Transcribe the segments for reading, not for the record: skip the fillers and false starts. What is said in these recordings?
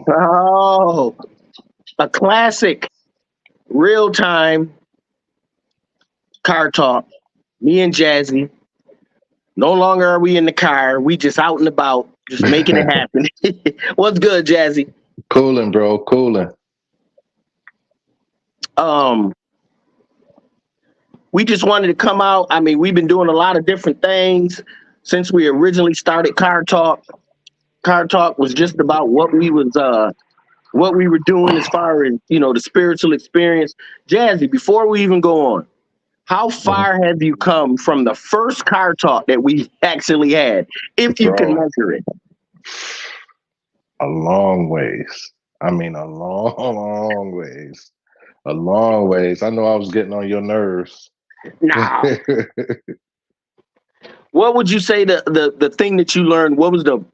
Oh, a classic real time car talk. Me and Jazzy. No longer are we in the car. We just out and about, just making it happen. What's good, Jazzy? Cooling, bro. Cooling. Um, we just wanted to come out. I mean, we've been doing a lot of different things since we originally started Car Talk. Car Talk was just about what we were doing as far as the spiritual experience. Jazzy, before we even go on, how Mhm. far have you come from the first Car Talk that we actually had, if you can Bro, measure it? a long ways. I mean, a long, long ways. A long ways. I know I was getting on your nerves. Now, what would you say the thing that you learned? What was the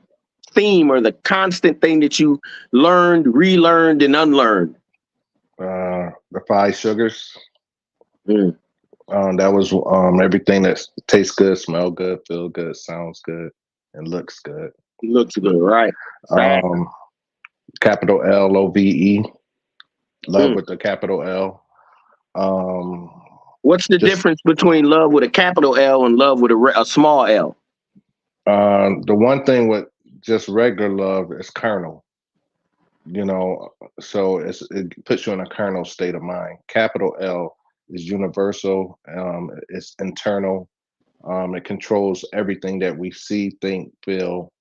theme or the constant thing that you learned, relearned, and unlearned? the five sugars. Mm, That was everything that tastes good, smell good, feel good, sounds good, and looks good. looks good, right? Fact. Um, capital Love, love Mm. with the capital L. Um, What's the just difference between love with a capital L and love with a small L? the one thing with just regular love is carnal, you know, so it puts you in a carnal state of mind. Capital L is universal, it's internal, it controls everything that we see, think, feel,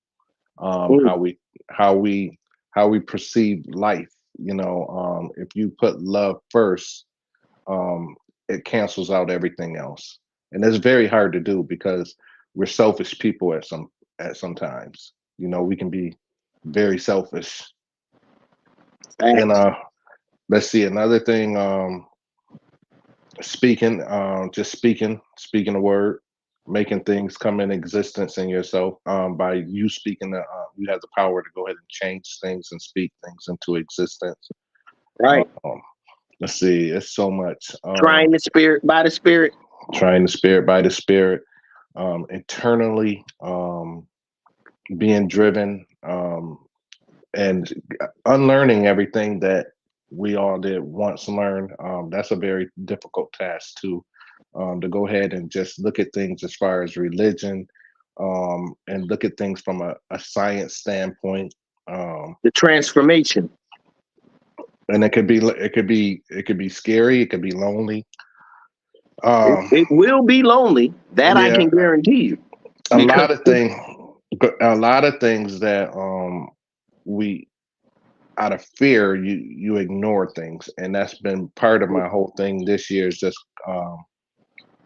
um, Mm, how we how we how we perceive life. If you put love first, um, it cancels out everything else, and it's very hard to do because we're selfish people at sometimes. We can be very selfish. And facts. let's see another thing. Speaking, just speaking the word, making things come in existence in yourself. By you speaking, you have the power to go ahead and change things and speak things into existence. Right. Um, let's see, it's so much. Trying the spirit by the spirit. Trying the spirit by the spirit, internally, being driven, and unlearning everything that we all did once learn. That's a very difficult task to go ahead and just look at things as far as religion, and look at things from a science standpoint. Um, The transformation. and it could be scary. It could be lonely. Um, It will be lonely. That I yeah, can guarantee you. a Because lot of things, a lot of things that we out of fear you ignore things, and that's been part of my whole thing this year is just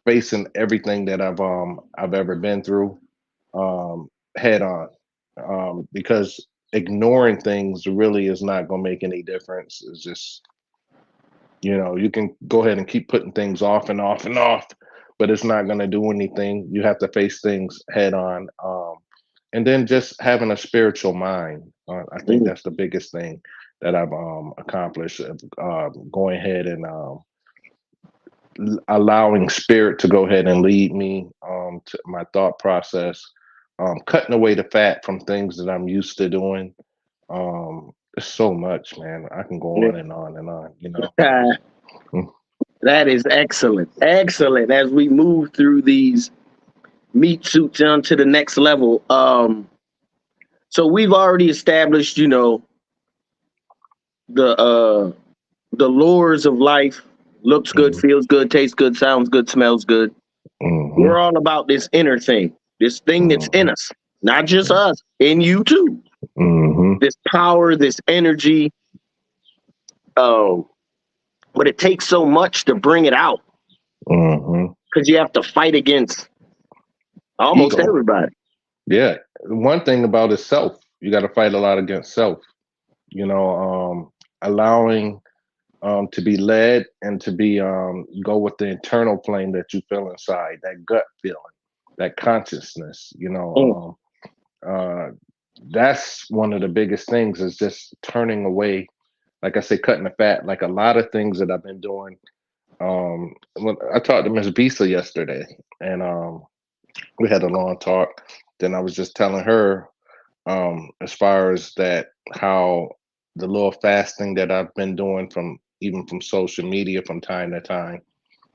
facing everything that I've ever been through, um, head on, because ignoring things really is not going to make any difference. It's just, you can go ahead and keep putting things off and off and off, but it's not going to do anything. You have to face things head on, and then just having a spiritual mind. I think mm, that's the biggest thing that I've accomplished. Going ahead and allowing spirit to go ahead and lead me to my thought process, cutting away the fat from things that I'm used to doing. There's so much, man. I can go on and on and on. mm. Mm. That is excellent. Excellent. As we move through these meat suits onto the next level. So we've already established, the the lures of life. Looks good, Mhm. feels good, tastes good, sounds good, smells good. Mhm. We're all about this inner thing, this thing that's in Mhm. us, not just us, in you too. Mhm. This power, this energy. Um, but it takes so much to bring it out Mhm. because you have to fight against almost Ego. everybody. Yeah. One thing about is self. You got to fight a lot against self. Allowing to be led and to be go with the internal flame that you feel inside, that gut feeling, that consciousness. Mm, That's one of the biggest things is just turning away. Like I say, cutting the fat. Like a lot of things that I've been doing. When I talked to Miss Visa yesterday, and we had a long talk. Then I was just telling her. as far as that, how the little fasting that I've been doing from even from social media from time to time.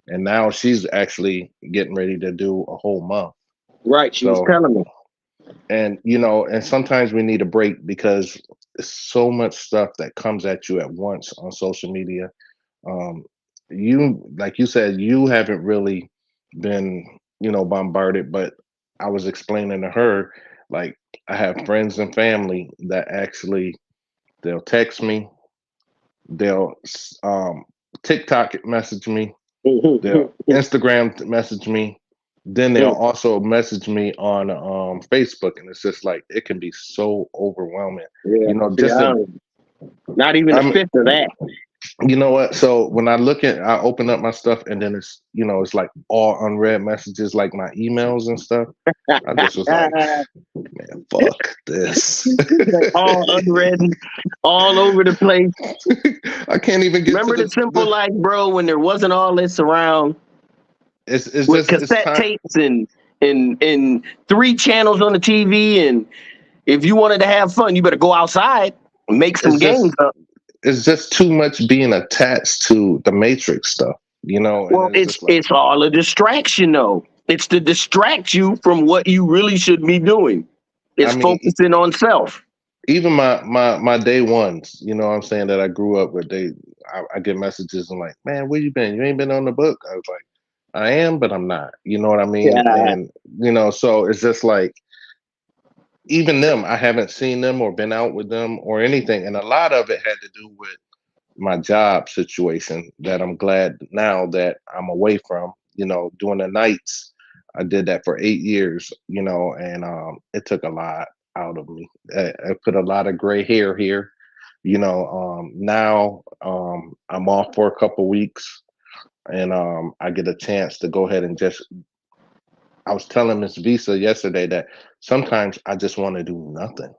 And now she's actually getting ready to do a whole month. Right. She was So, telling me. and and sometimes we need a break because there's so much stuff that comes at you at once on social media. um you, like you said, you haven't really been bombarded, but I was explaining to her, like, I have friends and family that actually, they'll text me, they'll TikTok message me, they'll Instagram message me, then they'll also message me on Facebook, and it's just like it can be so overwhelming. Yeah. See, Just to, not even a I'm fifth of that. you know what? So when I open up my stuff, and then it's it's like all unread messages, like my emails and stuff. I just was like, man, fuck this. All unread, all over the place. I can't even get to Remember the simple life, bro, when there wasn't all this around it's with just it's cassette time. tapes and three channels on the TV, and if you wanted to have fun, you better go outside and make some It's games just up. it's just too much being attached to the Matrix stuff, and Well, it's it's just like, it's all a distraction, though. It's to distract you from what you really should be doing. I It's mean, focusing on self. even my day ones, what I'm saying, that I grew up with, I get messages and like, man, where you been? You ain't been on the book. I was like, I am, but I'm not. You know what I mean? Yeah. And so it's just like, even them, I haven't seen them or been out with them or anything. And a lot of it had to do with my job situation that I'm glad now that I'm away from, doing the nights. I did that for 8 years, and it took a lot out of me. It put a lot of gray hair here. Now I'm off for a couple weeks, and I get a chance to go ahead and just, I was telling Miss Visa yesterday that sometimes I just want to do nothing.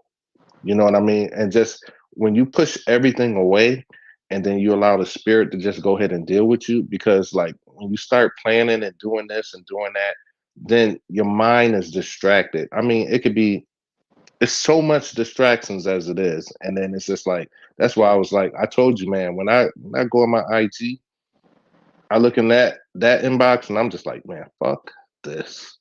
You know what I mean? And just when you push everything away and then you allow the spirit to just go ahead and deal with you, because like when you start planning and doing this and doing that, then your mind is distracted. I mean, it could be, it's so much distractions as it is. And then it's just like, that's why I was like, I told you, man, when I go on my IG, I look in that inbox and I'm just like, man, fuck this.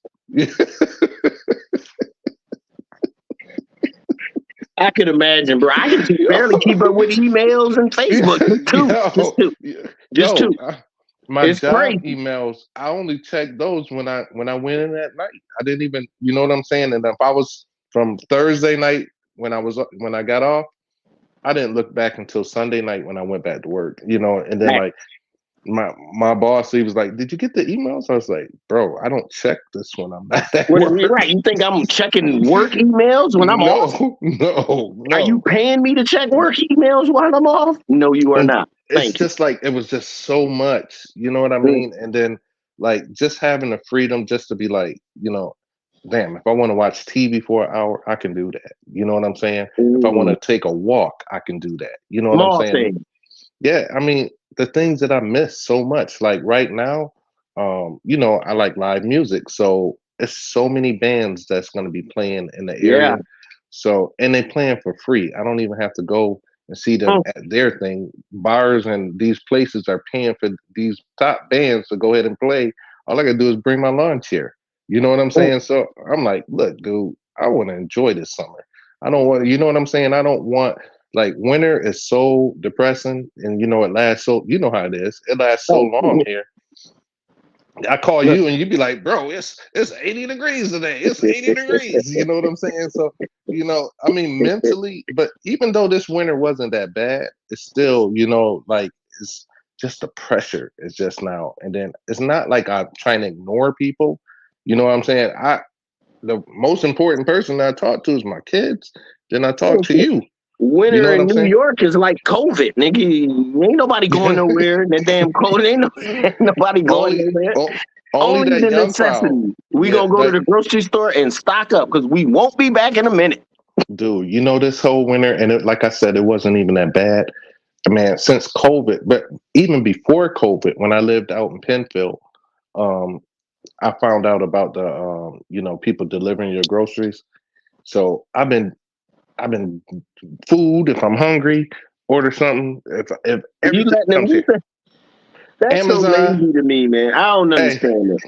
I could imagine, bro. I can just yo, barely keep up with emails and Facebook. Just two. Just yo, two. Just yo, two. my It's job crazy. emails, I only checked those when I went in at night. I didn't even, you know what I'm saying? And if I was from Thursday night when I got off, I didn't look back until Sunday night when I went back to work, and then Right. like my boss, he was like, "Did you get the emails?" I was like, "Bro, I don't check this when I'm not at What, work." right. You think I'm checking work emails when I'm off? No, no, Are you no. paying me to check work emails while I'm off? No, you are And not. it's Thank you. just like, it was just so much, you know what I Mm, mean? And then like just having the freedom just to be like, damn, if I want to watch TV for an hour, I can do that. You know what I'm saying? If I want mm, to take a walk, I can do that. You know what I'm small saying? thing. Yeah, I mean, the things that I miss so much. Like right now, I like live music, so it's so many bands that's going to be playing in the Yeah. area. So, and they playing for free. I don't even have to go and see them Mm, at their thing. Bars and these places are paying for these top bands to go ahead and play. All I gotta do is bring my lawn chair. You know what I'm mm. saying? So I'm like, look, dude, I want to enjoy this summer. I don't want, you know what I'm saying? I don't want, like, winter is so depressing, and it lasts so, you know how it is. It lasts so Oh, long here. I call look. you and you be like, bro, it's 80 degrees today. It's 80 degrees. You know what I'm saying? So, I mean, mentally, but even though this winter wasn't that bad, it's still, like, it's just the pressure is just now. And then it's not like I'm trying to ignore people. You know what I'm saying? The most important person I talk to is my kids. Then I talk to you. You know Winter what in I'm New saying? York is like COVID, nigga. Ain't nobody going nowhere in that damn cold. Ain't nobody going only nowhere. o- only Only that the young crowd. necessity. We Yeah, gonna go to that the grocery store and stock up because we won't be back in a minute. dude. This whole winter, and like I said, it wasn't even that bad. Man, since COVID, but even before COVID, when I lived out in Penfield, um, I found out about the people delivering your groceries. So I've been I've been food. If I'm hungry, order something. If You everything letting them comes here, do that? That's so Amazon. lazy to me, man. I don't Hey, understand it.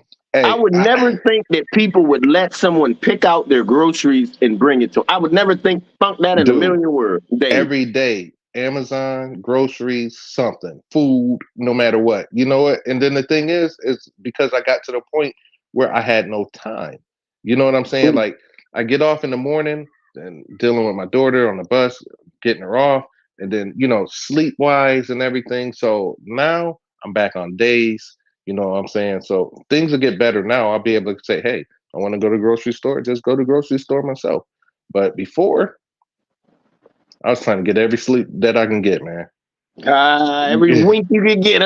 I hey, would never think that people would let someone pick out their groceries and bring it to 'em. I would never thunk that in a dude. million words days. Every day, Amazon, groceries, something, food, no matter what. You know what? And then the thing is because I got to the point where I had no time. You know what I'm saying? Mm. Like I get off in the morning and dealing with my daughter on the bus, getting her off, and then sleep wise and everything. So now I'm back on days. You know what I'm saying? So things will get better now. I'll be able to say, hey, I want to go to the grocery store, just go to the grocery store myself. But before, I was trying to get every sleep that I can get, man. Every wink you can get,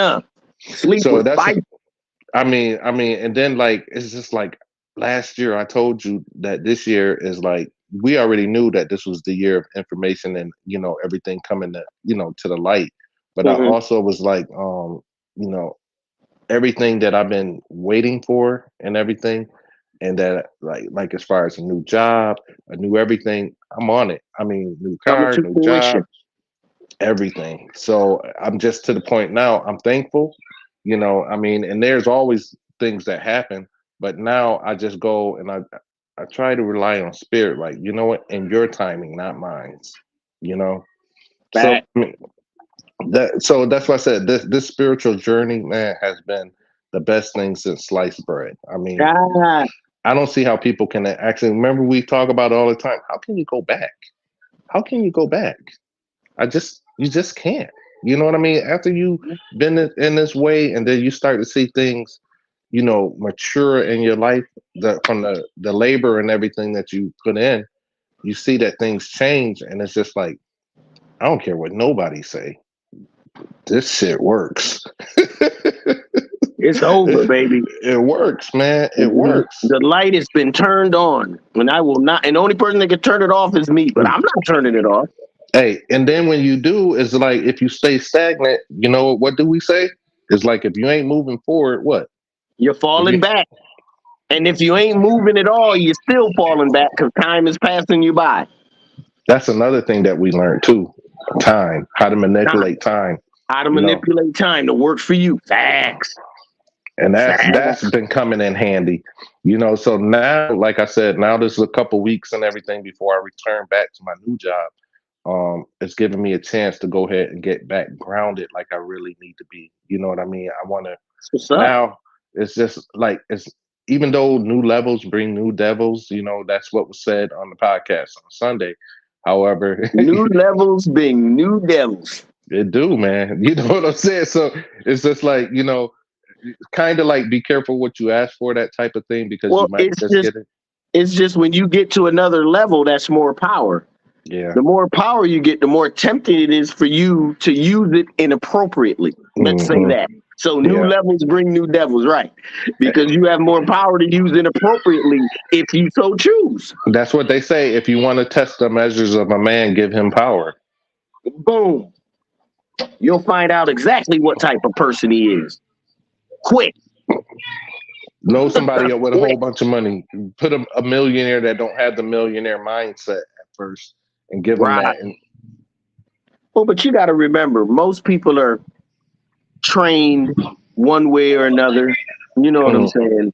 sleep So with that's, fight. and then like it's just like last year I told you that this year is like we already knew that this was the year of information and everything coming to to the light. But I Hmm. also was like, you know, everything that I've been waiting for and everything, and that like as far as a new job, a new everything, I'm on it. I mean, new Coming car, to new job, fruition. everything. So I'm just to the point now. I'm thankful, I mean, and there's always things that happen, but now I just go and I try to rely on spirit, like what, in your timing, not mine. You know. So Back. I mean, so that's why I said this spiritual journey, man, has been the best thing since sliced bread. I mean, Ah, I don't see how people can actually remember. We talk about it all the time. How can you go back? How can you go back? You just can't. You know what I mean? After you been in this way, and then you start to see things, mature in your life, from the labor and everything that you put in, you see that things change, and it's just like I don't care what nobody say. This shit works. it's over, baby. It works, man. It Mhm. works. The light has been turned on, and I will not. And the only person that can turn it off is me. But I'm not turning it off. Hey, and then when you do, it's like if you stay stagnant, what do we say? It's like if you ain't moving forward, what? You're If you falling back, and if you ain't moving at all, you're still falling back because time is passing you by. That's another thing that we learned too. Time, how to Time. manipulate time, How to you know. manipulate time to work for you. Facts. And that's Facts. been coming in handy. So now, like I said, now there's a couple weeks and everything before I return back to my new job. It's giving me a chance to go ahead and get back grounded like I really need to be. You know what I mean? I want to What's up? now. It's just like it's even though new levels bring new devils. That's what was said on the podcast on Sunday. However, New levels being new devils. it do, man. You know what I'm saying? So it's just like, kind of like be careful what you ask for, that type of thing, because Well, you might just get it. it's just when you get to another level, that's more power. Yeah. The more power you get, the more tempting it is for you to use it inappropriately. Let's say Hmm. that. So new Yeah. levels bring new devils, right? Because you have more power to use inappropriately if you so choose. That's what they say. If you want to test the measures of a man, give him power. Boom. You'll find out exactly what type of person he is. Quick, Know somebody up with a whole quick. bunch of money. Put a millionaire that don't have the millionaire mindset at first, and give them Right. that. And Well, but you got to remember, most people are trained one way or another. You know what I'm mm, saying?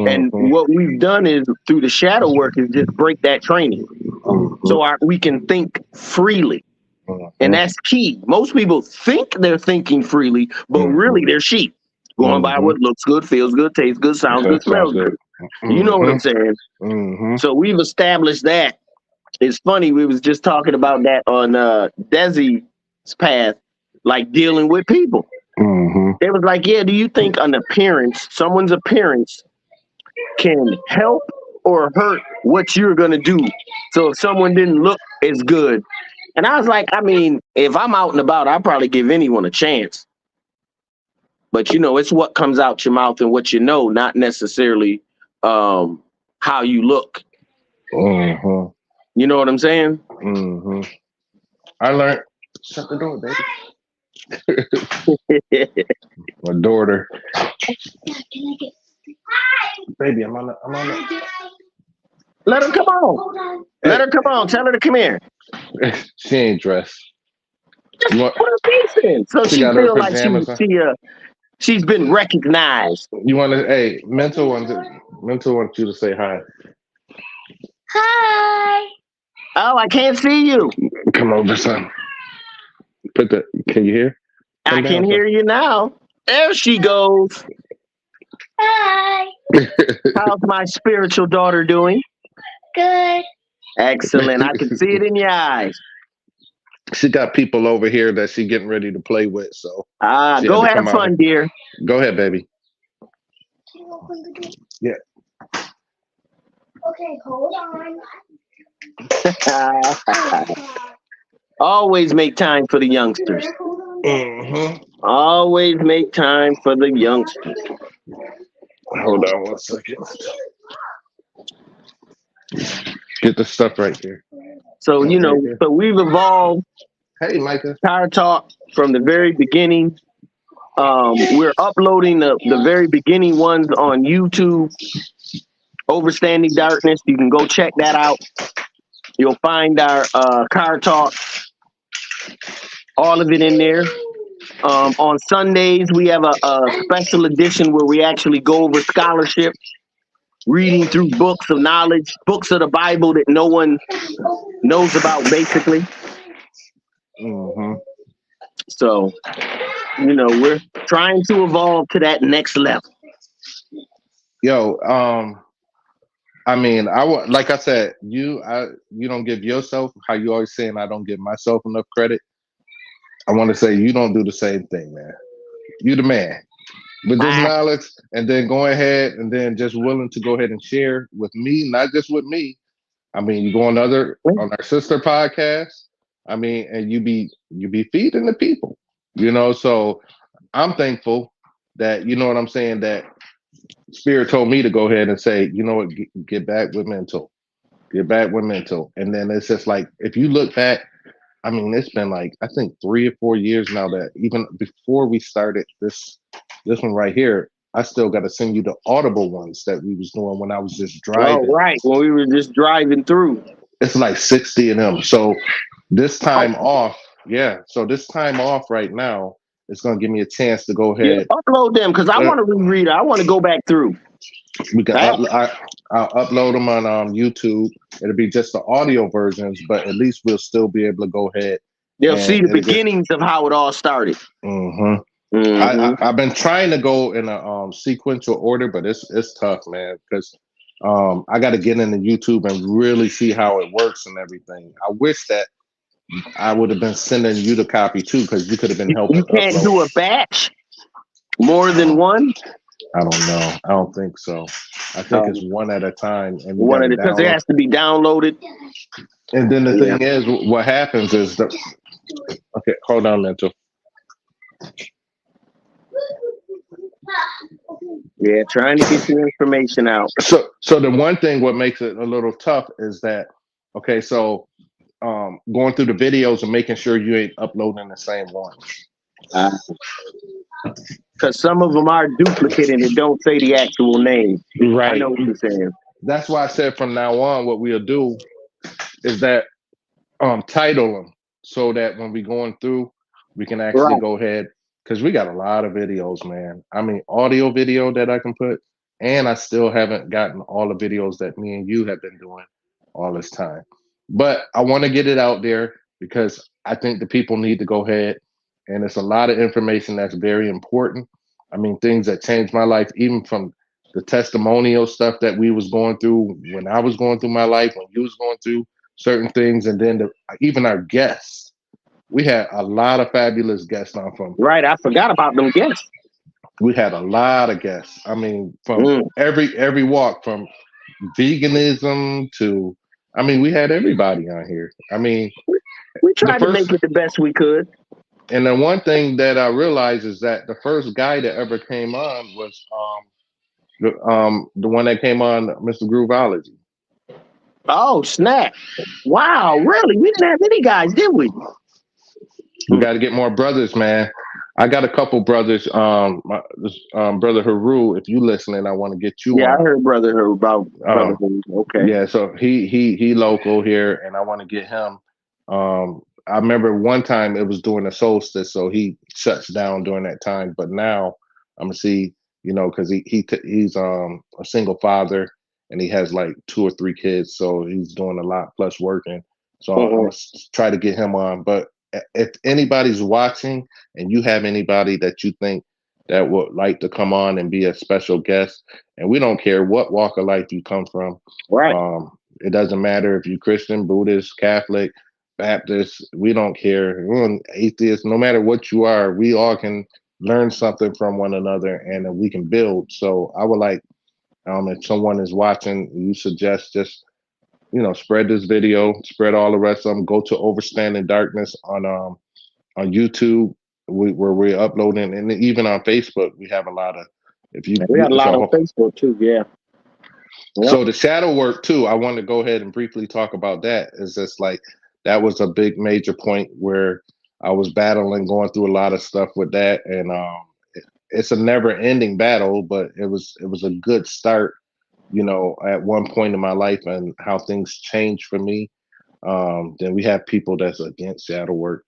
And mm, what we've done is through the shadow work is just break that training. So we can think freely. And mm, that's key. Most people think they're thinking freely, but mm, really they're sheep. Going by mm. what looks good, feels good, tastes good, sounds good, That sounds smells good. good. You know what Hmm. I'm saying? Hmm. So we've established that. It's funny, we was just talking about that on Desi's path, like dealing with people. Hmm. It was like, yeah, do you think an appearance, someone's appearance, can help or hurt what you're gonna do? So if someone didn't look as good, and I was like, I mean, if I'm out and about, I'll probably give anyone a chance. But it's what comes out your mouth and what you know, not necessarily um, how you look. Hmm. You know what I'm saying? Hmm. I learned. Shut the door, baby. My daughter, baby, I'm on the. Let her come on. Let Hey, her come on. Tell her to come here. She ain't dressed. Just You want, put her face in, so she she got her feel like pajamas on. she's been recognized. You want to? Hey, mental wants you to say hi. Hi. Oh, I can't see you. Come over, son. Put the. Can you hear? I Come can down, son. hear you now. There she goes. Hi. How's my spiritual daughter doing? Good. Excellent. I can see it in your eyes. She got people over here that she getting ready to play with, so Ah, she had go to have come out here. fun, dear. Go ahead, baby. Can you open the door? Yeah. Okay, hold on. Always make time for the youngsters. Hold on. Mm-hmm. Always make time for the youngsters. Hold on 1 second. Get the stuff right here. So, Right here. so we've evolved Hey, Micah. Tire Talk from the very beginning. We're uploading the very beginning ones on YouTube, Overstanding Darkness. You can go check that out. You'll find our Car Talk, all of it in there. On Sundays, we have a special edition where we actually go over scholarship, reading through books of knowledge, books of the Bible that no one knows about, basically. Mm-hmm. So, we're trying to evolve to that next level. Yo, I mean, like I said, you don't give yourself how you always saying I don't give myself enough credit. I want to say you don't do the same thing, man. You the man with this knowledge, and then going ahead and then just willing to go ahead and share with me, not just with me. I mean, you go on our sister podcast. I mean, and you be feeding the people, So I'm thankful that you know what I'm saying. That Spirit told me to go ahead and say, you know what, get back with mental, and then it's just like if you look back. I mean, it's been like I think 3 or 4 years now that even before we started this one right here, I still got to send you the audible ones that we was doing when I was just Oh, driving. right. When we were just driving through. It's like 60 of them. So this time off, yeah. So this time off right now, it's gonna give me a chance to go Yeah, ahead. upload them because I want to reread it. I want to go back through. We can I'll upload them on YouTube. It'll be just the audio versions, but at least we'll still be able to go ahead. They'll see the beginnings of how it all started. Mm-hmm. I've been trying to go in a sequential order, but it's tough, man, because I got to get into YouTube and really see how it works and everything. I wish that I would have been sending you the copy too, because you could have been helping. You can't do a batch, more than one. I don't know. I don't think so. I think it's one at a time, and you one got to because it has to be downloaded. And then the thing is, what happens is okay. Hold on, mental. Yeah, trying to get the information out. So the one thing what makes it a little tough is that okay, so going through the videos and making sure you ain't uploading the same ones. Because some of them are duplicate and it don't say the actual name. Right. I know what you're saying. That's why I said from now on, what we'll do is that title them so that when we going through, we can actually go ahead because we got a lot of videos, man. I mean, audio video that I can put, and I still haven't gotten all the videos that me and you have been doing all this time. But I want to get it out there because I think the people need to go ahead, and it's a lot of information that's very important. I mean, things that changed my life, even from the testimonial stuff that we was going through when I was going through my life, when you was going through certain things, and then even our guests. We had a lot of fabulous guests on from. Right, I forgot about them guests. We had a lot of guests. I mean, from every walk, from veganism to, I mean, we had everybody on here. I mean, we tried to make it the best we could. And the one thing that I realized is that the first guy that ever came on was the one that came on, Mr. Grooveology. Oh, snap. Wow, really? We didn't have any guys, did we? We got to get more brothers, man. I got a couple brothers. Brother Haru, if you listening, I want to get you. Yeah, I heard Brother Haru about Brother Haru. Okay. Yeah, so he local here, and I want to get him I remember one time it was during the solstice, so he shuts down during that time. But now I'm gonna see, because he's a single father and he has like 2 or 3 kids, so he's doing a lot plus working. So I'm Mhm. gonna try to get him on. But if anybody's watching and you have anybody that you think that would like to come on and be a special guest, and we don't care what walk of life you come from, Right. it doesn't matter if you're Christian, Buddhist, Catholic, Baptist, we don't care. We're atheist, no matter what you are, we all can learn something from one another and we can build. So I would like, if someone is watching, you suggest just, spread this video, spread all the rest of them. Go to Overstanding Darkness on YouTube, where we're uploading, and even on Facebook, we have a lot of. If you, We got a it's lot a on whole, Facebook too. Yeah. Yep. So the shadow work too, I want to go ahead and briefly talk about that. Is just like that was a big major point where I was battling, going through a lot of stuff with that, and it's a never ending battle, but it was a good start, at one point in my life and how things changed for me. Then we have people that's against shadow work,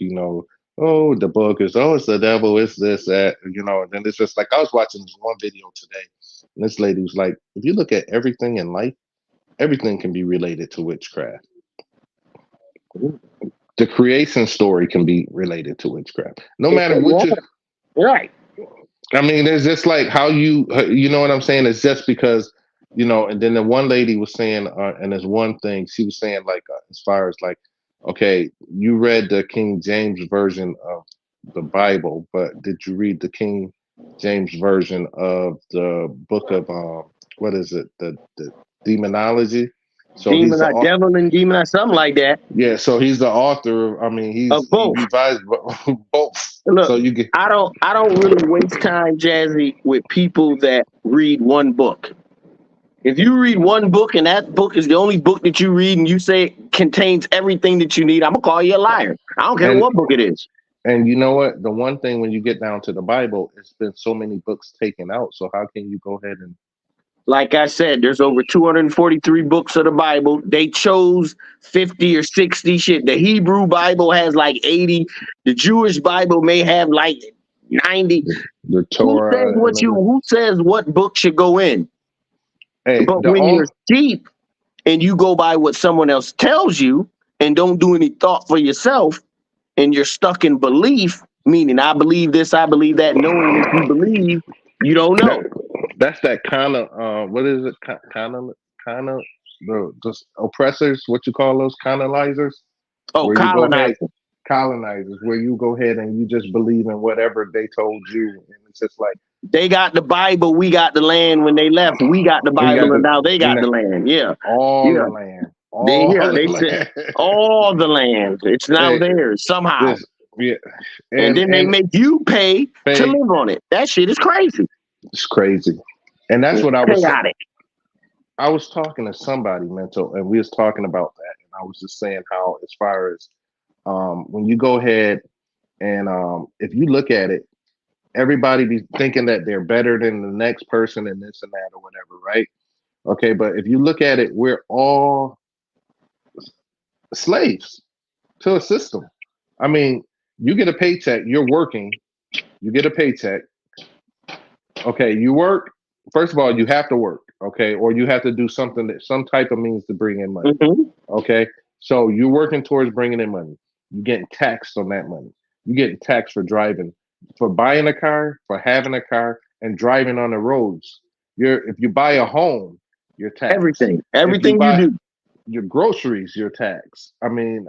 oh, the book is, oh, it's the devil, it's this, that, and then it's just like I was watching this one video today, and this lady was like, if you look at everything in life, everything can be related to witchcraft. The creation story can be related to witchcraft. No matter what you, Right. I mean, it's just like how you know what I'm saying? It's just because, and then the one lady was saying, and there's one thing she was saying, like, as far as like, okay, you read the King James version of the Bible, but did you read the King James version of the book of, what is it? The demonology. So he's the Devil and demon, something like that. yeah. So he's the author. I mean, Of he both. revised both. Look, So you get I don't really waste time, Jazzy, with people that read one book. If you read one book and that book is the only book that you read and you say it contains everything that you need, I'm gonna call you a liar. I don't care and what book it is. and you know what? The one thing when you get down to the Bible, it's been so many books taken out. So how can you go ahead and Like I said, there's over 243 books of the Bible. They chose 50 or 60 shit. The Hebrew Bible has like 80. The Jewish Bible may have like 90. the Torah and everything? Who says what book should go in? Hey, But the when you're only sheep and you go by what someone else tells you and don't do any thought for yourself and you're stuck in belief, meaning I believe this, I believe that, knowing what you believe, you don't that know. that's that kind of what is it? Kind of the oppressors. What you call those colonizers? Oh, Where you go ahead colonizer. colonizers, where you go ahead and you just believe in whatever they told you, and it's just like They got the Bible, we got the land. When they left, we got the we got Bible, and now they got the land. Yeah, all yeah. the land, all the They said land. all the land. It's now Hey, theirs somehow, this yeah, and then they and make you pay to hey, live on it. That shit is crazy. it's crazy, and that's It's what chaotic. I was talking to somebody mental, and we was talking about that, and I was just saying how as far as when you go ahead and if you look at it, everybody be thinking that they're better than the next person and this and that or whatever, right? Okay, but if you look at it, we're all slaves to a system. I mean, you get a paycheck, you're working, you get a paycheck. Okay, you work. First of all, you have to work, okay, or you have to do something that some type of means to bring in money. Mm-hmm. Okay, so you're working towards bringing in money. You're getting taxed on that money. You're getting taxed for driving, for buying a car, for having a car, and driving on the roads. If you buy a home, you're taxed. If you Everything you buy do. your groceries, you're taxed. I mean,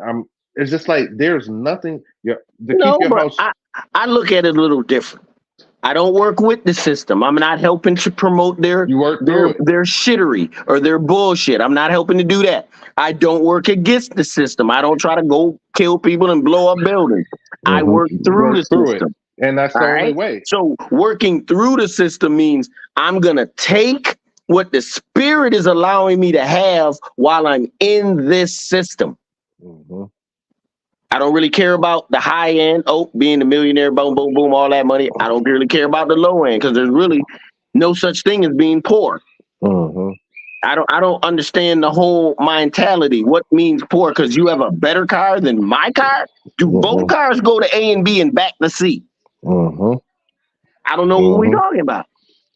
It's just like there's nothing. To keep No, your but house. I look at it a little different. I don't work with the system. I'm not helping to promote You work through it. their shittery or their bullshit. I'm not helping to do that. I don't work against the system. I don't try to go kill people and blow up buildings. I work through Work the through it, system. and that's All the only right. way. So working through the system means I'm gonna take what the spirit is allowing me to have while I'm in this system. Mm-hmm. I don't really care about the high end. Oh, being a millionaire, boom, boom, boom, all that money. I don't really care about the low end because there's really no such thing as being poor. Mm-hmm. I don't understand the whole mentality. What means poor? Because you have a better car than my car? Do both Mm-hmm. cars go to A and B and back to C? Mm-hmm. I don't know what we're Mm-hmm. talking about.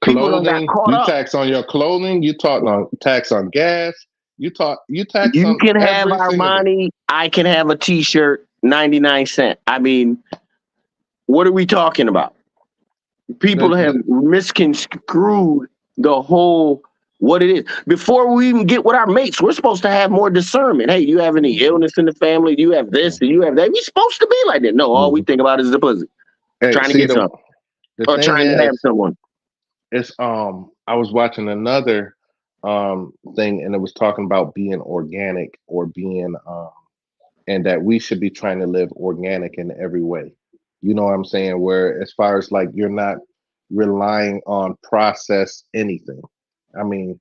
People done got Clothing, caught you up. tax on your clothing, you talk on tax on gas, you tax You on can have every single thing. Armani. I can have a T-shirt, 99 cents. I mean, what are we talking about? People have The, misconstrued the whole what it is. Before we even get with our mates, we're supposed to have more discernment. Hey, you have any mm-hmm. illness in the family? Do you have this? Do you have that? We supposed to be like that. No, all we Mm-hmm. think about is the pussy, Hey, trying to see get something the or thing trying to have is, someone. it's I was watching another thing, and it was talking about being organic or being and that we should be trying to live organic in every way. You know what I'm saying? Where as far as like you're not relying on processed anything. I mean,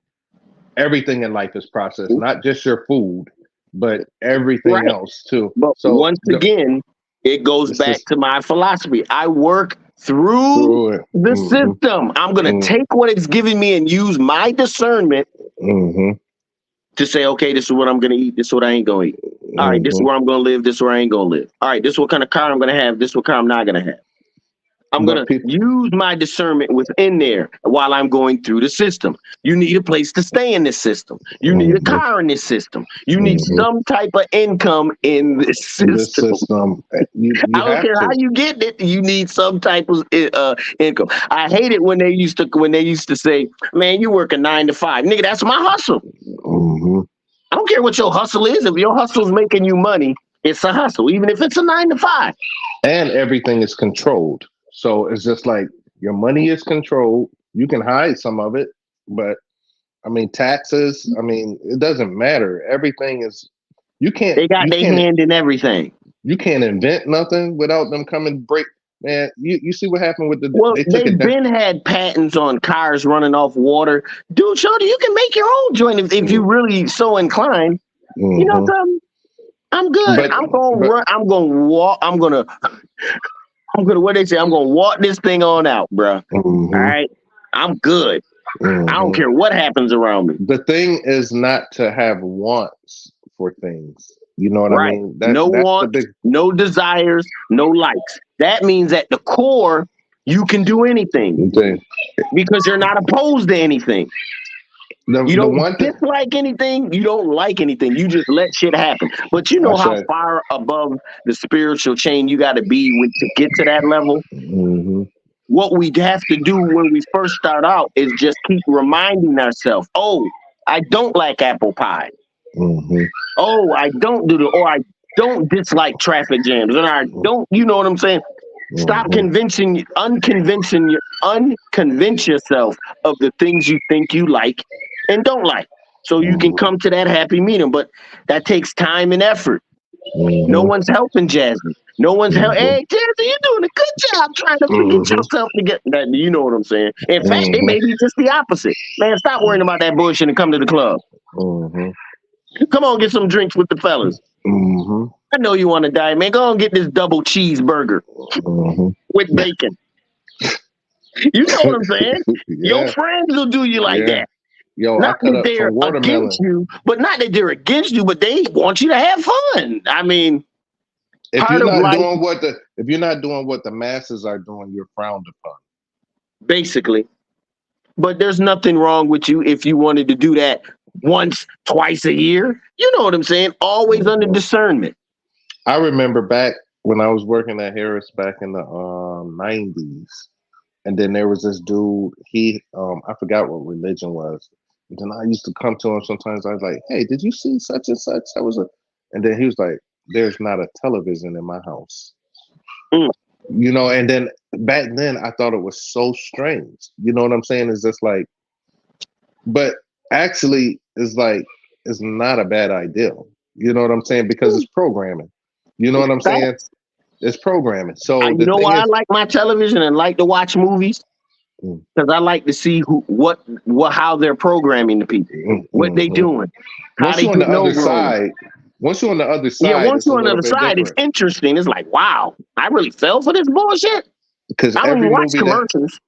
everything in life is processed, not just your food, but everything Right. else too. But So once again, it goes it's back just to my philosophy. I work through through it. the Mm-hmm, system. I'm going to mm-hmm, take what it's giving me and use my discernment mm-hmm, to say, okay, this is what I'm going to eat. This is what I ain't going to eat. All right, this is mm-hmm. where I'm going to live. This is where I ain't going to live. All right, this is what kind of car I'm going to have. This is what car I'm not going to have. I'm going But to people, use my discernment within there while I'm going through the system. You need a place to stay in this system. You need a mm-hmm, car in this system. You need mm-hmm. some type of income in this This system. system, you I don't have care how to. you get it. You need some type of income. I hate it when they used to say, "Man, you work a 9 to 5, nigga. That's my hustle." Mm-hmm. I don't care what your hustle is. If your hustle's making you money, it's a hustle, even if it's a 9 to 5. And everything is controlled. So it's just like your money is controlled. You can hide some of it, but I mean taxes. I mean it doesn't matter. Everything is. You can't. They got You their can't. hand in everything. You can't invent nothing without them coming break. Man, you see what happened with the? Well, They took it they've down. been had patents on cars running off water. Dude, Shorty, you can make your own joint if you really so inclined. You know Mm-hmm. something? I'm good. But I'm gonna but run. I'm gonna walk. I'm gonna what they say. I'm gonna walk this thing on out, bro. All mm-hmm, right. I'm good. I don't mm-hmm. care what happens around me. The thing is not to have wants for things. You know what I Right. mean? No That's the wants, big no desires, no likes. That means at the core, you can do anything thing. because you're not opposed to anything. You The don't one thing dislike anything. You don't like anything. You just let shit happen. But you I know how said. far above the spiritual chain you got to be to get to that level? Mm-hmm, What we have to do when we first start out is just keep reminding ourselves, oh, I don't like apple pie. mm-hmm, Oh, I don't do the, or I don't dislike traffic jams. And I don't, you know what I'm saying? Stop mm-hmm, unconvince yourself of the things you think you like and don't like. So you can mm-hmm, come to that happy medium. But that takes time and effort. No mm-hmm, one's helping Jasmine. No one's helping. mm-hmm, Hey, Jasmine, you're doing a good job trying to forget mm-hmm, yourself to get that. You know what I'm saying? In fact, it mm-hmm, may be just the opposite. Man, stop worrying about that bullshit and come to the club. mm-hmm, Come on, get some drinks with the fellas. mm-hmm, I know you want to die, man. Go and get this double cheeseburger mm-hmm. with bacon. You know what I'm saying? Your Yeah, friends will do you like yeah. that. Yo, I Not cut that up they're some against watermelon. you, but not that they're against you, but they want you to have fun. I mean, If part you're of not life, doing what the if you're not doing what the masses are doing, you're frowned upon. basically. But there's nothing wrong with you if you wanted to do that once, twice a year. You know what I'm saying? Always under Mm-hmm. discernment. I remember back when I was working at Harris back in the '90s, and then there was this dude. He I forgot what religion was. And then I used to come to him sometimes. I was like, "Hey, did you see such and such?" That was a, and then he was like, "There's not a television in my house." Mm. You know, and then back then I thought it was so strange. You know what I'm saying? It's just like, but actually, it's like it's not a bad idea. You know what I'm saying? Because it's programming. You know what I'm saying? Facts. It's programming. So You the know thing why I is, like my television and like to watch movies? mm, Because I like to see how they're programming the people, what they mhm. doing, how Once they you're on the getting other over on them. side, once you're on the other Yeah, side, once it's a you're on the little other bit side, it's different interesting. It's like, wow, I really fell for this bullshit. because I don't every even watch movie that commercials.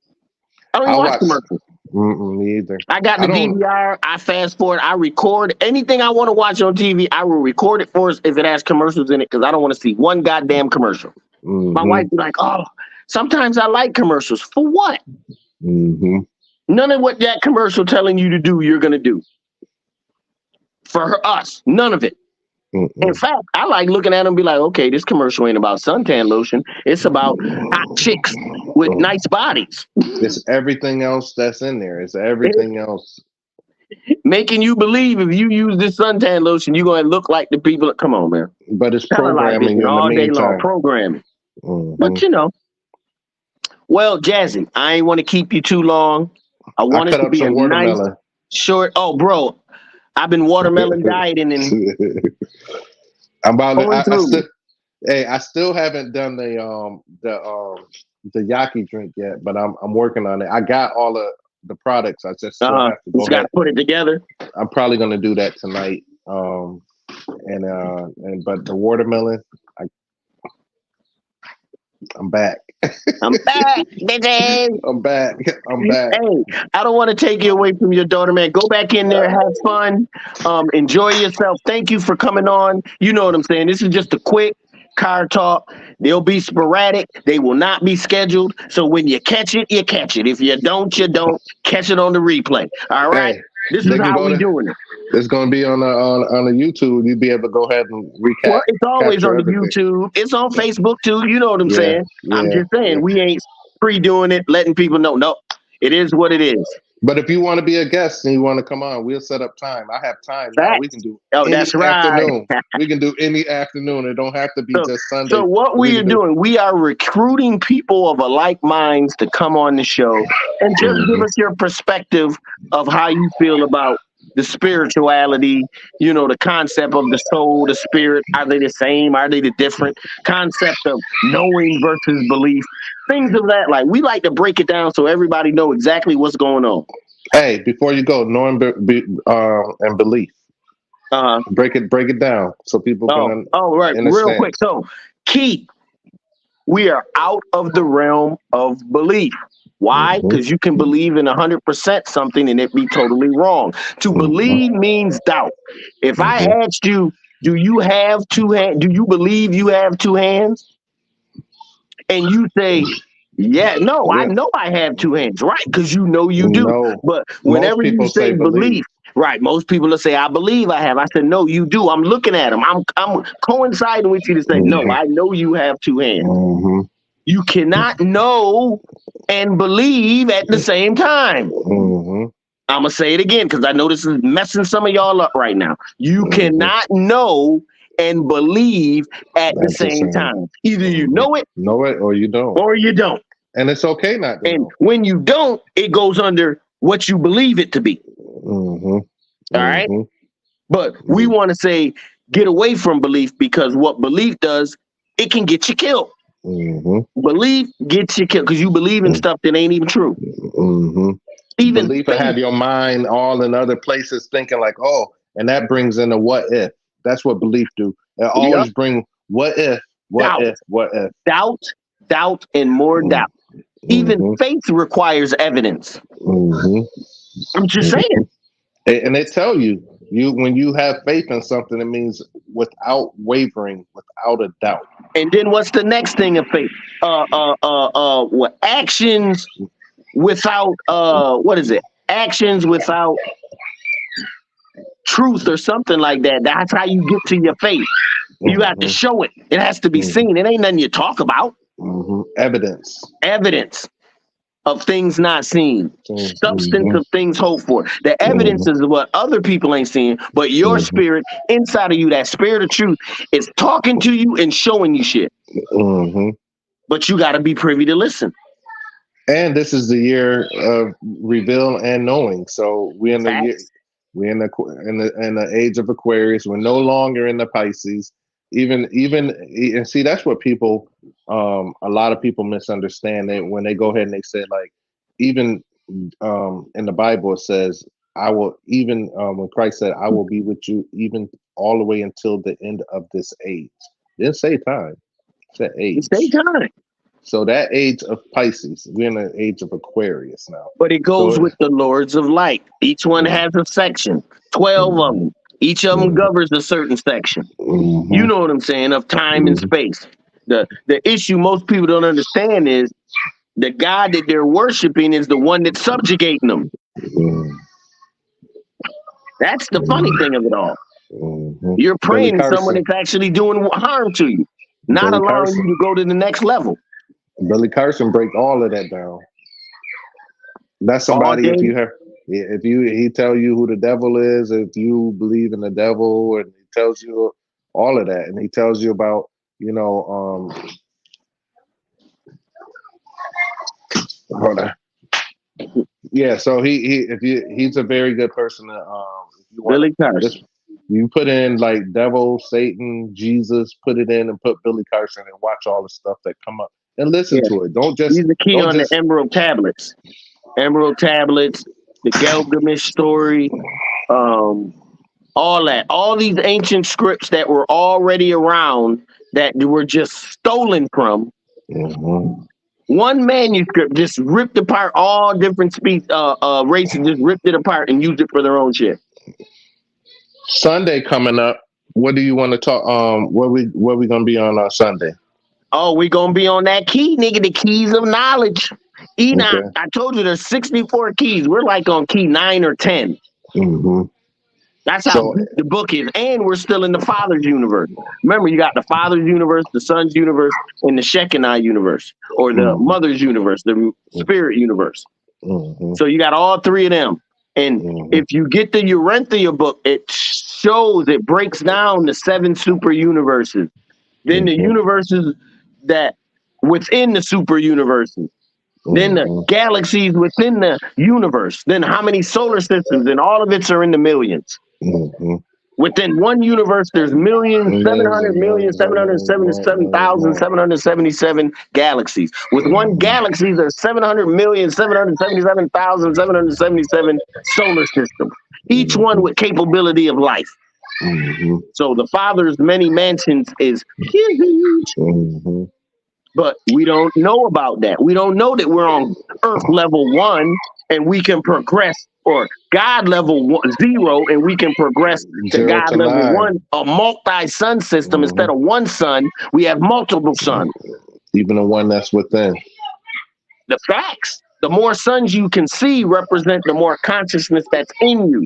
I don't I even watch watch, commercials. Me either. I got I the don't. DVR. I fast forward. I record anything I want to watch on TV. I will record it for us if it has commercials in it because I don't want to see one goddamn commercial. My Mm-hmm. wife be like, "Oh, sometimes I like commercials. For what? Mm-hmm. None of what that commercial telling you to do, you're gonna do for us. None of it. In Mm-mm. fact, I like looking at them and be like, okay, this commercial ain't about suntan lotion. It's about hot chicks with nice bodies, It's everything else that's in there. It's everything else. making you believe if you use this suntan lotion, you're gonna look like the people. Come on, man. But it's programming Television in the all day long, meantime. programming. Mm-hmm. But well, Jazzy, I ain't want to keep you too long. I I want it cut to up be a some nice, watermelon. short. Oh, bro, I've been watermelon dieting and I'm about to, going I through. still hey, I still haven't done the yaki drink yet, but I'm working on it. I got all of the products. I just still have to You go just got ahead. to put it together. I'm probably gonna do that tonight. And but the watermelon, I, I'm back. I'm back, bitches. I'm back. I'm back. Hey, I don't want to take you away from your daughter, man. Go back in there, have fun, enjoy yourself. Thank you for coming on. You know what I'm saying. This is just a quick car talk. They'll be sporadic. They will not be scheduled. So when you catch it, you catch it. If you don't, you don't. Catch it on the replay. All right. Hey, This is they can how go we to. doing it. It's gonna be on the YouTube. You'll be able to go ahead and recap, Well, it's always capture on the everything. YouTube. It's on Facebook too. You know what I'm Yeah, saying. I'm yeah, just saying yeah. we ain't pre-doing it, letting people know. No, it is what it is. But if you want to be a guest and you want to come on, we'll set up time. I have time now. We can Facts. do Oh, any that's right. afternoon. We can do any afternoon. It don't have to be So, just so Sunday. what We we can are do. doing, we are recruiting people of a like minds to come on the show and just give Mhm. us your perspective of how you feel about the spirituality, the concept of the soul, the spirit. Are they the same? Are they the different? Concept of knowing versus belief, things of that. Like we like to break it down so everybody know exactly what's going on. Hey, before you go, knowing and belief. Uh, Break it down so people can right, real understand. quick. So, key. We are out of the realm of belief. Why? Mhm. Because you can believe in 100% something and it be totally wrong. To Mhm. believe means doubt. If I Mhm. asked you, do you have two hands? Do you believe you have two hands? And you say, yeah, no, I Yeah. know I have two hands, right? Because you know you do. No. But Most whenever you people say say believe. belief, right, most people will say, I believe I have. I said, no, you do. I'm looking at them. I'm coinciding with you to say, no, Mhm. I know you have two hands. Mhm. You cannot know and believe at the same time. Mhm. I'm going to say it again because I know this is messing some of y'all up right now. You Mhm. cannot know and believe at the At the same same. time. Either you Mhm. know it Know it or you don't. or you don't. And it's okay not to And know. when you don't, it goes under what you believe it to be. Mm-hmm. All right. Mm-hmm. But we want to say get away from belief because what belief does, it can get you killed. Mm-hmm. Belief gets you killed because you believe in stuff that ain't even true. Mm-hmm. Even Belief and faith. have your mind all in other places thinking like, oh, and that brings in a what if. That's what belief do. It Yep. always bring what if, what Doubt, if, what if. doubt, and more doubt. Even Mm-hmm. faith requires evidence. Mm-hmm. I'm just Mm-hmm. saying. And they tell you when you have faith in something, it means without wavering, without a doubt. And then what's the next thing of faith? What actions without what is it? Actions without truth or something like that. That's how you get to your faith. You have to Mm-hmm. show it. It has to be seen. It ain't nothing you talk about. Mm-hmm. Evidence. Evidence of things not seen, substance Mm-hmm. of things hoped for. The evidence Mm-hmm. is what other people ain't seeing, but your Mm-hmm. spirit inside of you, that spirit of truth, is talking to you and showing you shit. Mm-hmm. But you got to be privy to listen. And this is the year of reveal and knowing. So we're in the year, Facts. we're in the age of Aquarius. We're no longer in the Pisces. Even and see that's what people a lot of people misunderstand it when they go ahead and they say like even in the Bible it says I will even when Christ said I will be with you even all the way until the end of this age. It didn't say time. It said It's their age. time. So that age of Pisces, we're in the age of Aquarius now. But it goes So with the Lords of Light. Each one has a section, 12 of them. Each of them governs a certain section. You know what I'm saying, of time and space. The issue most people don't understand is the God that they're worshiping is the one that's subjugating them. That's the funny thing of it all. You're Billy praying to someone Carson. that's actually doing harm to you, not Billy allowing Carson. you to go to the next level. Billy Carson break all of that down. That's All somebody. day. If you have, if you, he tell you who the devil is. If you believe in the devil, and he tells you all of that, and he tells you about, hold on. Yeah, so he's a very good person to if you want Billy to Carson. just you put in like devil, Satan, Jesus, put it in and put Billy Carson and watch all the stuff that come up and listen Yeah. to it. Don't He's the key on the just Emerald Tablets. Emerald Tablets, the Gilgamesh story, all that. All these ancient scripts that were already around that were just stolen from. One manuscript just ripped apart all different races, just ripped it apart and used it for their own shit. Sunday coming up. What do you want to talk? Where we gonna be on Sunday? Oh, we gonna be on that key, nigga. The keys of knowledge. Enoch, Okay. I told you there's 64 keys. We're like on key 9 or 10. That's how deep the book is. And we're still in the Father's universe. Remember, you got the Father's universe, the Son's universe, and the Shekinah universe, or the Mother's universe, the Spirit universe. So you got all three of them. And if you get the Urantia book, it shows, it breaks down the 7 super universes. Then the universes that within the super universes. Then the galaxies within the universe. Then how many solar systems, and all of it are in the millions. Within one universe, there's millions, 777,777 galaxies. With one galaxy, there's 700,777,777 solar systems. Each one with capability of life. So the Father's many mansions is huge. But we don't know about that. We don't know that we're on Earth level 1 and we can progress, or God level 0 and we can progress to God level 9. 1, a multi-sun system. Instead of one sun, we have multiple suns. Even the one that's within. The facts. The more suns you can see represent the more consciousness that's in you.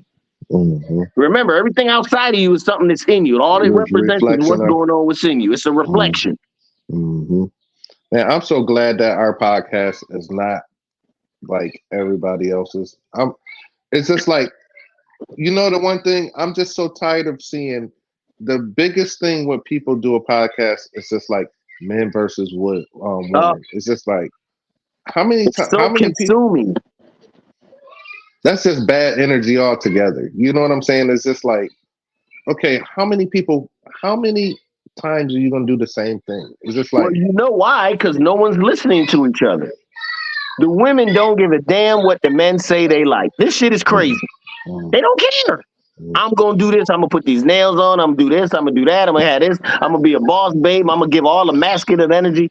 Remember, everything outside of you is something that's in you. All it represents is what's going on within you. It's a reflection. Man, I'm so glad that our podcast is not like everybody else's. It's just like, the one thing, I'm just so tired of seeing the biggest thing when people do a podcast is just like men versus women. It's just like, how many times? So how many consuming. That's just bad energy altogether. You know what I'm saying? It's just like, okay, how many times are you gonna do the same thing? It's just like, well, you know why? Because no one's listening to each other. The women don't give a damn what the men say they like. This shit is crazy. They don't care. I'm gonna do this. I'm gonna put these nails on. I'm gonna do this. I'm gonna do that. I'm gonna have this. I'm gonna be a boss babe. I'm gonna give all the masculine energy.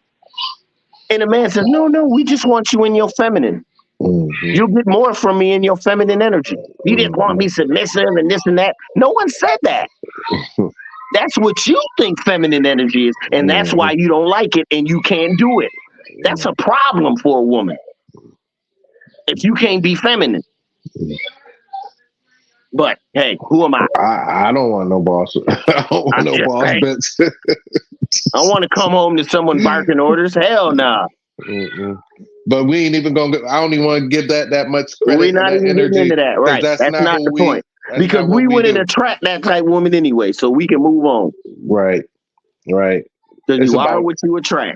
And the man says, no, we just want you in your feminine. You'll get more from me in your feminine energy. You didn't want me submissive and this and that. No one said that. That's what you think feminine energy is, and that's why you don't like it and you can't do it. That's a problem for a woman if you can't be feminine. But hey, who am I? I don't want no boss. I don't want no boss bitch. I want to come home to someone barking orders. Hell nah. But we ain't even gonna. I don't even want to give that much credit. We're not even getting into that, right? That's not the point. Because we wouldn't attract that type of woman anyway, so we can move on. Right. Because you are what you attract.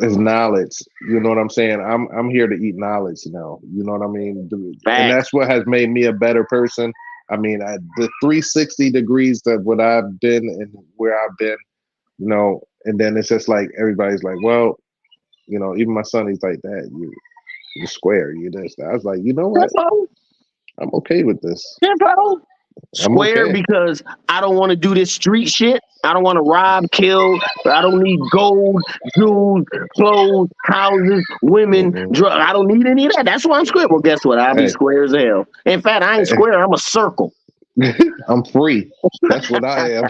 It's knowledge. You know what I'm saying? I'm here to eat knowledge now. You know what I mean? And that's what has made me a better person. I mean, the 360 degrees that what I've been and where I've been, and then it's just like everybody's like, well, even my son, he's like, Dad, you square, you this. I was like, you know what? I'm okay with this. I'm Square okay. because I don't want to do this street shit. I don't want to rob, kill. I don't need gold, jewels, clothes, houses, women, Mm-mm. drugs. I don't need any of that. That's why I'm square. Well, guess what? I'll be Hey, square as hell. In fact, I ain't square. I'm a circle. I'm free. That's what I am.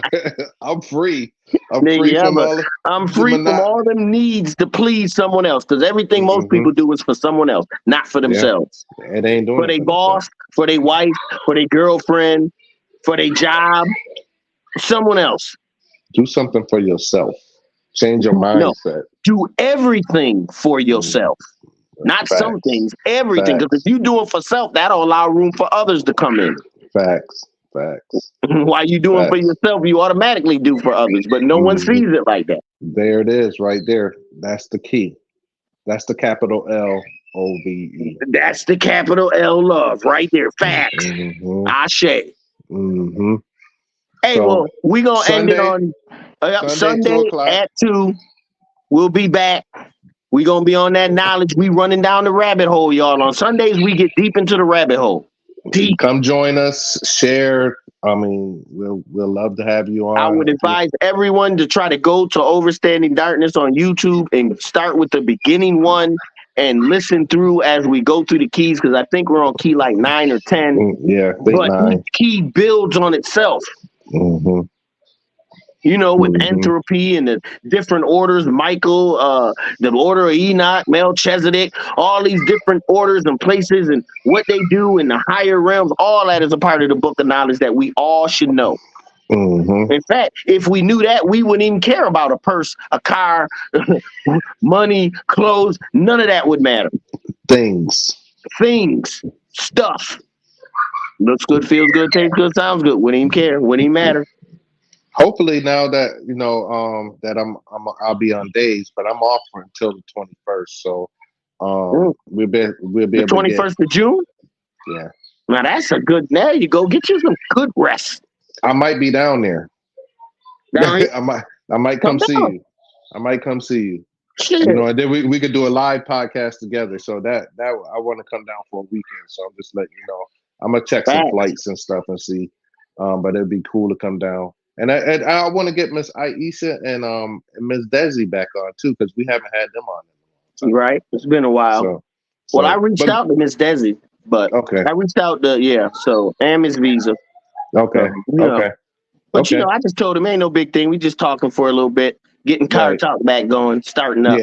I'm free. I'm free Nigga, from all I'm the free from all them needs to please someone else because everything most hmm people do is for someone else, not for Yeah, themselves. it ain't doing For it their for themselves. boss, for their wife, for their girlfriend, for their job, someone else. Do something for yourself. Change your No, mindset. do everything for Mhm. yourself. Not some Facts. things, everything. Because if Facts. you do it for self, that'll allow room for others to come in. Facts. Facts. While you doing for Facts. yourself, you automatically do for others, but no one hmm sees it like that. There it is, right there. That's the key. That's the capital LOVE. That's the capital L love right there. Facts. Mm-hmm. Ashe. Mm-hmm. Hey, So well, we gonna end it Sunday, on Sunday, two Sunday o'clock. at 2. We'll be back. We gonna be on that knowledge. We running down the rabbit hole, y'all. On Sundays, we get deep into the rabbit hole. Deep. Come join us. Share. I mean, we'll love to have you I on. would advise everyone to try to go to Overstanding Darkness on YouTube and start with the beginning one and listen through as we go through the keys because I think we're on key like 9 or 10. Yeah, I think But each 9. key builds on itself. Mm-hmm. You know, with Mm-hmm. entropy and the different orders, Michael, the order of Enoch, Melchizedek, all these different orders and places and what they do in the higher realms, all that is a part of the book of knowledge that we all should know. Mm-hmm. In fact, if we knew that, we wouldn't even care about a purse, a car, money, clothes. None of that would matter. Things. Things, stuff. Looks good, feels good, tastes good, sounds good. Wouldn't even care. Wouldn't even matter. Hopefully now that that I'll be on days, but I'm off for until the 21st. So we'll be The able to get 21st of June. yeah. Now that's a good. There you go. Get you some good rest. I might be down there. Down here, I might come come see down. you. I might come see you. Shit. And then we could do a live podcast together. So that I want to come down for a weekend. So I'm just letting you know. I'm gonna check some Facts. flights and stuff and see. But it'd be cool to come down. And I want to get Miss Aisha and Miss Desi back on too because we haven't had them on in a long time. Right. It's been a while. So Well, I reached but out to Miss Desi, but okay, I reached out to So and Miss Visa. okay, So, you know. okay, But okay, I just told him ain't no big thing. We just talking for a little bit, getting car right, talk back going, starting up.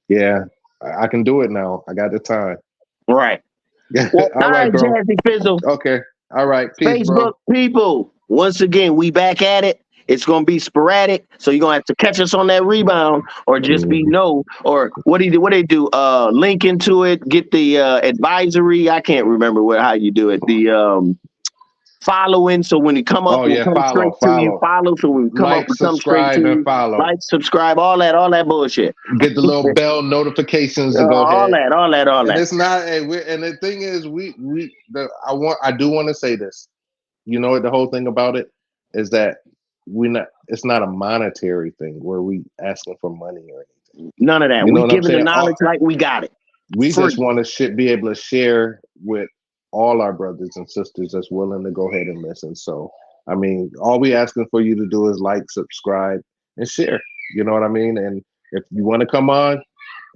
yeah. I can do it now. I got the time. Right. Well, All all right, right, bro. Jazzy Fizzle. Okay. All right. Peace, bro. Facebook people. Once again, we back at it. It's gonna be sporadic, so you're gonna have to catch us on that rebound, or just be Mhm. or what they do? Link into it, get the advisory. I can't remember how you do it. The following, so when you come up, Oh we'll yeah, come straight to you. follow. Follow, so when we come up, Like, we come straight to subscribe, and you. follow. Like, subscribe, all that bullshit. Get the little bell notifications to go All ahead. that. And it's not. And the thing is, I do want to say this. You know what? The whole thing about it is that we not. It's not a monetary thing where we asking for money or anything. None of that. You know We what I'm giving the saying? knowledge like we got it. We Free. just want to be able to share with all our brothers and sisters that's willing to go ahead and listen. So, I mean, all we asking for you to do is like, subscribe, and share. You know what I mean? And if you want to come on,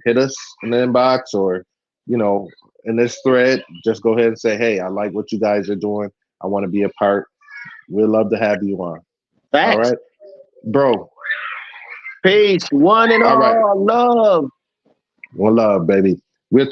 hit us in the inbox or, in this thread, just go ahead and say, hey, I like what you guys are doing. I want to be a part. We'd love to have you on. All Facts. right, bro. Peace. One and All right. all. Love. One love, baby. We'll